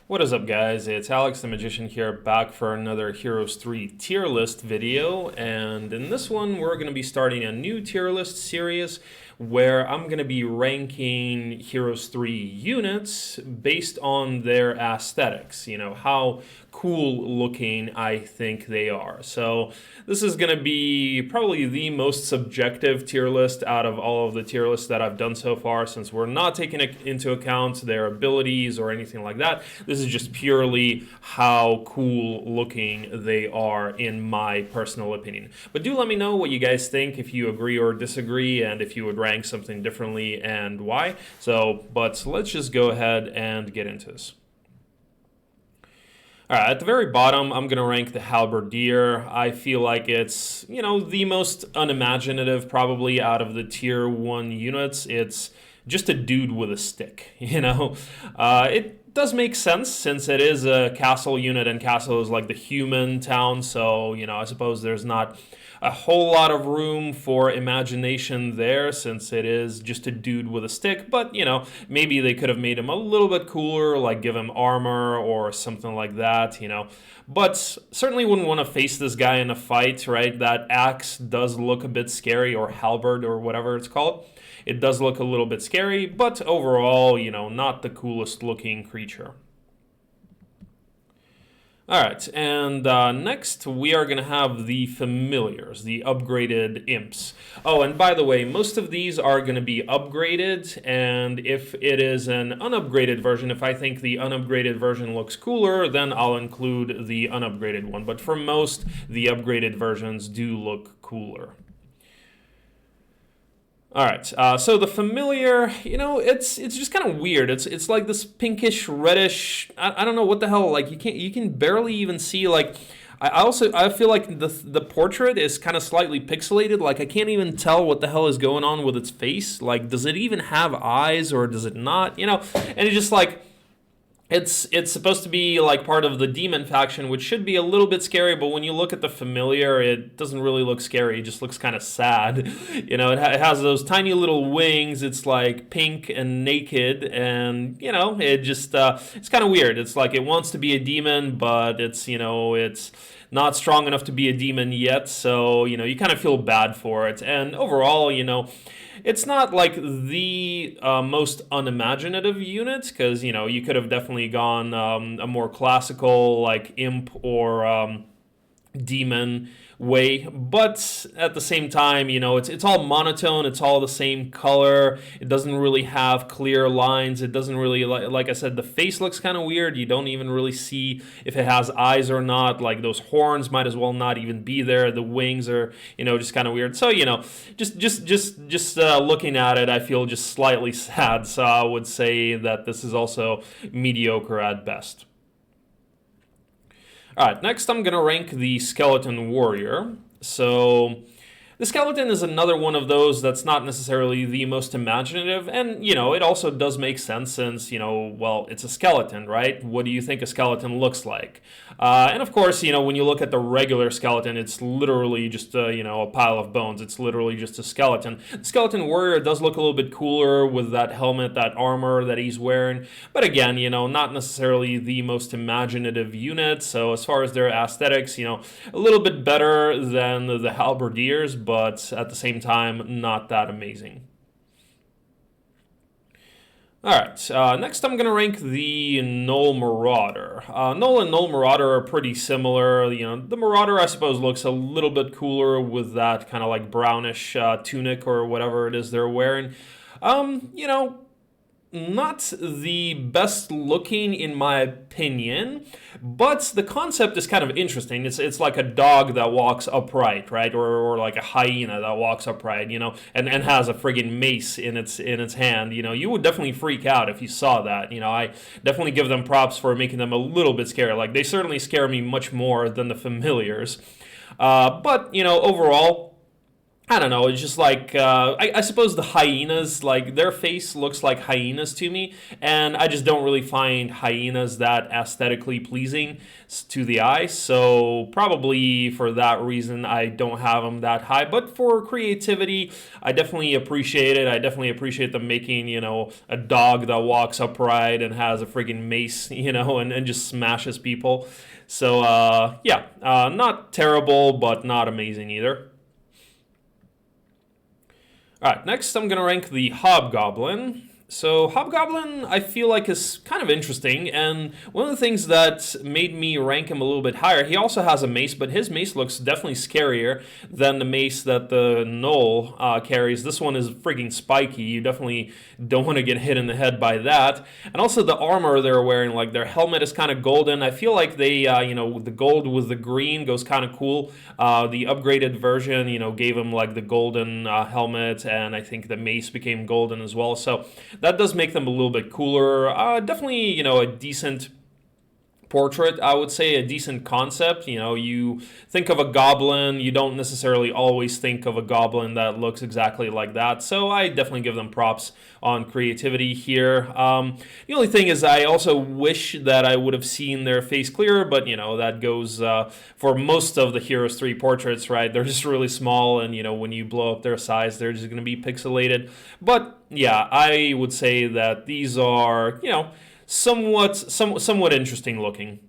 What is up, guys? It's Alex the Magician here, back for another Heroes 3 tier list video, and in this one we're going to be starting a new tier list series where I'm going to be ranking Heroes 3 units based on their aesthetics, how cool looking I think they are. So this is going to be probably the most subjective tier list out of all of the tier lists that I've done so far, since we're not taking into account their abilities or anything like that. This is just purely how cool looking they are in my personal opinion. But do let me know what you guys think, if you agree or disagree, and if you would rank something differently and why. But let's just go ahead and get into this. All right, at the very bottom, I'm going to rank the Halberdier. I feel like it's, the most unimaginative probably out of the tier 1 units. It's just a dude with a stick, It does make sense since it is a castle unit, and castle is like the human town, so, I suppose there's not a whole lot of room for imagination there since it is just a dude with a stick. But, maybe they could have made him a little bit cooler, like give him armor or something like that, But certainly wouldn't want to face this guy in a fight, right? That axe does look a bit scary, or halberd or whatever it's called. It does look a little bit scary, but overall, not the coolest looking creature. All right, and next we are going to have the familiars, the upgraded imps. Oh, and by the way, most of these are going to be upgraded, and if it is an unupgraded version, if I think the unupgraded version looks cooler, then I'll include the unupgraded one. But for most, the upgraded versions do look cooler. All right, so the familiar, it's just kind of weird. It's like this pinkish reddish. I don't know what the hell. Like you can barely even see. Like I feel like the portrait is kind of slightly pixelated. Like I can't even tell what the hell is going on with its face. Like does it even have eyes or does it not? And it's just like. It's supposed to be like part of the demon faction, which should be a little bit scary, but when you look at the familiar, it doesn't really look scary. It just looks kind of sad. It has those tiny little wings. It's like pink and naked, and it just it's kind of weird. It's like it wants to be a demon, but it's it's not strong enough to be a demon yet. So you kind of feel bad for it, and overall, it's not like the most unimaginative unit, because you could have definitely gone a more classical like imp or demon way, but at the same time, it's all monotone. It's all the same color. It doesn't really have clear lines. It doesn't really, like I said, the face looks kind of weird. You don't even really see if it has eyes or not. Like those horns might as well not even be there. The wings are, just kind of weird. So, just looking at it, I feel just slightly sad. So I would say that this is also mediocre at best. All right, next I'm going to rank the Skeleton Warrior. So the skeleton is another one of those that's not necessarily the most imaginative, and, it also does make sense since, well, it's a skeleton, right? What do you think a skeleton looks like? And of course, when you look at the regular skeleton, it's literally just, a pile of bones. It's literally just a skeleton. The Skeleton Warrior does look a little bit cooler with that helmet, that armor that he's wearing, but again, not necessarily the most imaginative unit. So as far as their aesthetics, a little bit better than the Halberdiers, but at the same time, not that amazing. All right, next I'm going to rank the Knoll Marauder. Knoll and Knoll Marauder are pretty similar. The Marauder, I suppose, looks a little bit cooler with that kind of like brownish tunic or whatever it is they're wearing. Not the best looking in my opinion, but the concept is kind of interesting. It's like a dog that walks upright, right? Or like a hyena that walks upright, and has a friggin' mace in its hand. You would definitely freak out if you saw that. I definitely give them props for making them a little bit scary. Like they certainly scare me much more than the familiars. But overall, I don't know. It's just like I suppose the hyenas, like their face looks like hyenas to me, and I just don't really find hyenas that aesthetically pleasing to the eye. So probably for that reason, I don't have them that high. But for creativity, I definitely appreciate it. I definitely appreciate them making a dog that walks upright and has a friggin' mace, and just smashes people. So yeah, not terrible, but not amazing either. All right, next I'm going to rank the Hobgoblin. So Hobgoblin, I feel like is kind of interesting, and one of the things that made me rank him a little bit higher, he also has a mace, but his mace looks definitely scarier than the mace that the Knoll carries. This one is frigging spiky. You definitely don't want to get hit in the head by that. And also the armor they're wearing, like their helmet is kind of golden. I feel like they, the gold with the green goes kind of cool. The upgraded version, gave him like the golden helmet, and I think the mace became golden as well. So that does make them a little bit cooler. Definitely, a decent portrait, I would say, a decent concept. You think of a goblin, you don't necessarily always think of a goblin that looks exactly like that. So I definitely give them props on creativity here. The only thing is I also wish that I would have seen their face clearer, but that goes for most of the Heroes 3 portraits, right? They're just really small, and when you blow up their size, they're just going to be pixelated. But yeah, I would say that these are, somewhat interesting looking.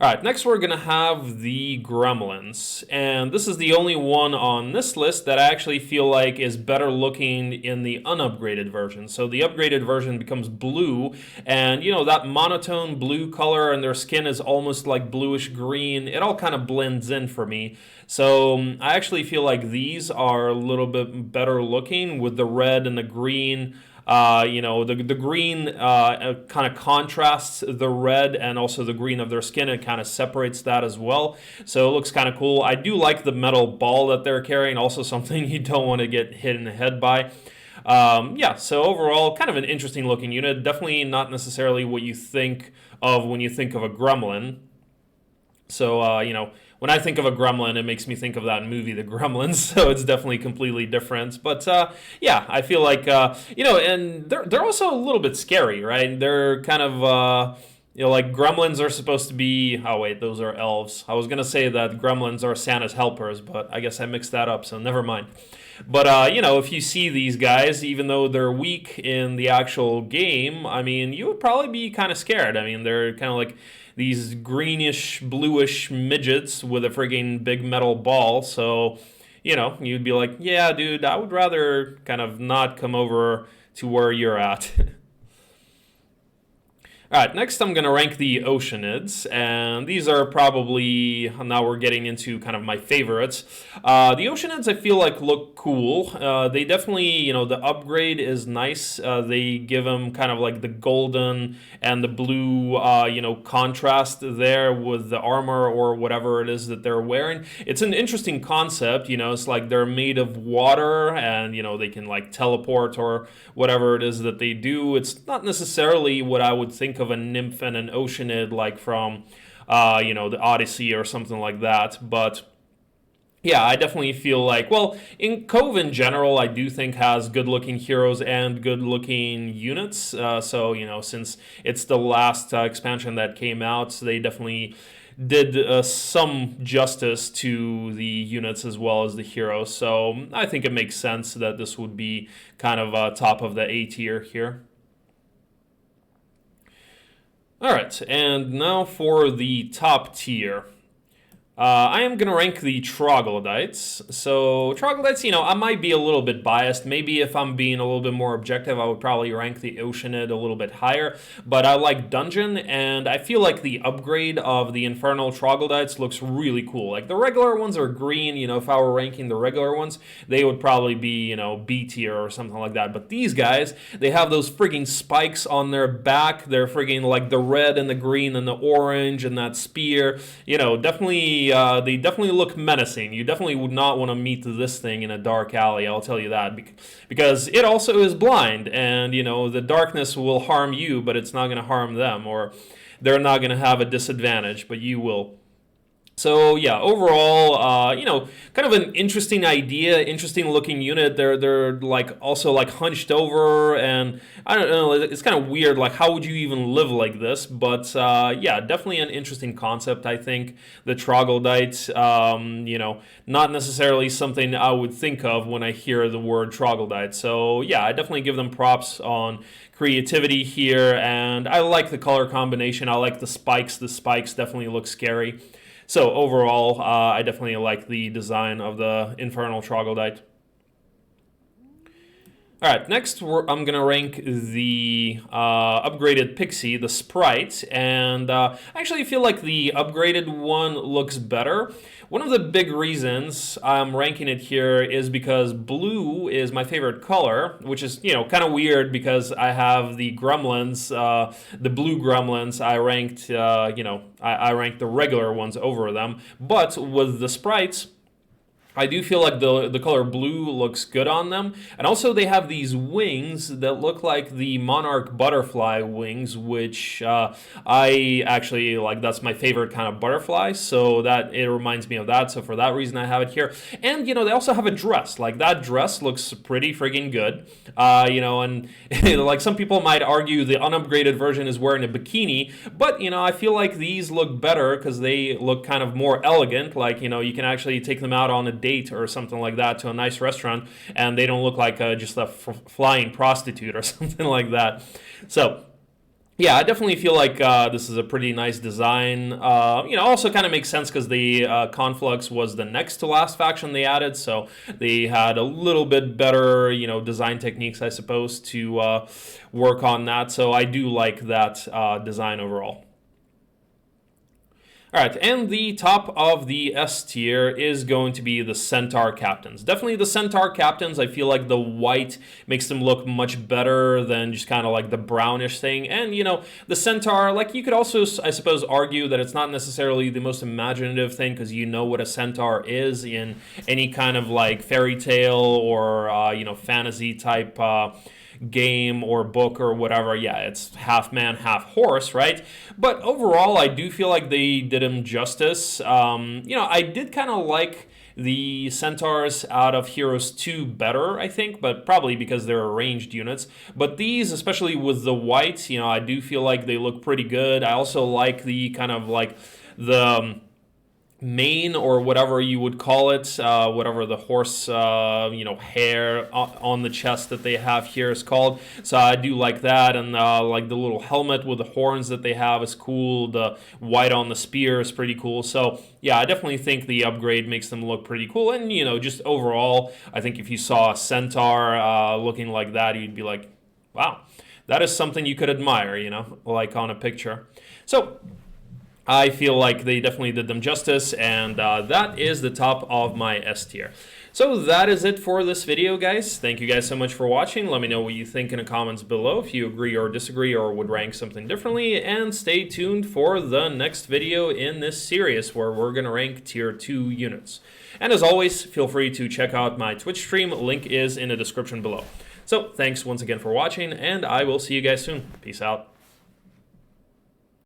All right, next we're going to have the Gremlins, and this is the only one on this list that I actually feel like is better looking in the unupgraded version. So the upgraded version becomes blue, and that monotone blue color, and their skin is almost like bluish green. It all kind of blends in for me. So I actually feel like these are a little bit better looking with the red and the green. The green kind of contrasts the red and also the green of their skin. It kind of separates that as well. So it looks kind of cool. I do like the metal ball that they're carrying, also something you don't want to get hit in the head by. Yeah, so overall, kind of an interesting looking unit. Definitely not necessarily what you think of when you think of a Gremlin. So, when I think of a Gremlin, it makes me think of that movie, The Gremlins, so it's definitely completely different. But, yeah, I feel like, and they're also a little bit scary, right? They're kind of, like Gremlins are supposed to be, oh wait, those are elves. I was going to say that Gremlins are Santa's helpers, but I guess I mixed that up, so never mind. But, if you see these guys, even though they're weak in the actual game, I mean, you would probably be kind of scared. I mean, they're kind of like these greenish, bluish midgets with a frigging big metal ball. So, you'd be like, yeah, dude, I would rather kind of not come over to where you're at. All right, next I'm going to rank the Oceanids, and these are probably, now we're getting into kind of my favorites. The Oceanids I feel like look cool. They definitely, the upgrade is nice. They give them kind of like the golden and the blue, contrast there with the armor or whatever it is that they're wearing. It's an interesting concept, it's like they're made of water and, they can like teleport or whatever it is that they do. It's not necessarily what I would think of a nymph and an Oceanid like from the Odyssey or something like that, but yeah, I definitely feel like, well, in Cove in general, I do think has good-looking heroes and good-looking units. So, since it's the last expansion that came out, so they definitely did some justice to the units as well as the heroes. So I think it makes sense that this would be kind of top of the A tier here. All right, and now for the top tier. I am going to rank the Troglodytes. So, Troglodytes, I might be a little bit biased. Maybe if I'm being a little bit more objective, I would probably rank the Oceanid a little bit higher. But I like Dungeon, and I feel like the upgrade of the Infernal Troglodytes looks really cool. Like, the regular ones are green. If I were ranking the regular ones, they would probably be, B tier or something like that. But these guys, they have those frigging spikes on their back. They're frigging like the red and the green and the orange and that spear. They definitely look menacing. You definitely would not want to meet this thing in a dark alley, I'll tell you that, because it also is blind, and the darkness will harm you, but it's not going to harm them, or they're not going to have a disadvantage, but you will. So yeah, overall, you know, kind of an interesting idea, interesting looking unit. They're like also like hunched over, and I don't know, it's kind of weird. Like, how would you even live like this? But yeah, definitely an interesting concept. I think the Troglodyte, you know, not necessarily something I would think of when I hear the word Troglodyte. So yeah, I definitely give them props on creativity here, and I like the color combination. I like the spikes. The spikes definitely look scary. So overall, I definitely like the design of the Infernal Troglodyte. All right, next I'm going to rank the upgraded Pixie, the Sprite, and I actually feel like the upgraded one looks better. One of the big reasons I'm ranking it here is because blue is my favorite color, which is, you know, kind of weird because I have the Gremlins, the blue Gremlins, I ranked, you know, I ranked the regular ones over them, but with the Sprites, I do feel like the color blue looks good on them. And also they have these wings that look like the monarch butterfly wings, which I actually like. That's my favorite kind of butterfly. So that it reminds me of that. So for that reason, I have it here. And, you know, they also have a dress. Like, that dress looks pretty friggin' good. You know, and like some people might argue the unupgraded version is wearing a bikini. But, you know, I feel like these look better because they look kind of more elegant. Like, you know, you can actually take them out on a date or something like that to a nice restaurant, and they don't look like just a flying prostitute or something like that. So yeah, I definitely feel like this is a pretty nice design. You know, also kind of makes sense because the Conflux was the next to last faction they added, so they had a little bit better, you know, design techniques, I suppose, to work on that. So I do like that design overall. All right, and the top of the S tier is going to be the Centaur Captains. Definitely the Centaur Captains, I feel like the white makes them look much better than just kind of like the brownish thing. And, you know, the Centaur, like, you could also, I suppose, argue that it's not necessarily the most imaginative thing because you know what a Centaur is in any kind of like fairy tale or, you know, fantasy type game or book or whatever. Yeah, it's half man, half horse, right? But overall, I do feel like they did him justice. You know, I did kind of like the Centaurs out of Heroes 2 better, I think, but probably because they're ranged units. But these, especially with the white, you know, I do feel like they look pretty good. I also like the kind of like the mane or whatever you would call it, whatever the horse, you know, hair on the chest that they have here is called. So I do like that, and like the little helmet with the horns that they have is cool. The white on the spear is pretty cool. So yeah, I definitely think the upgrade makes them look pretty cool. And, you know, just overall, I think if you saw a Centaur looking like that, you'd be like, wow, that is something you could admire, you know, like on a picture. So I feel like they definitely did them justice, and that is the top of my S tier. So that is it for this video, guys. Thank you guys so much for watching. Let me know what you think in the comments below, if you agree or disagree or would rank something differently, and stay tuned for the next video in this series where we're going to rank tier 2 units. And as always, feel free to check out my Twitch stream. Link is in the description below. So thanks once again for watching, and I will see you guys soon. Peace out.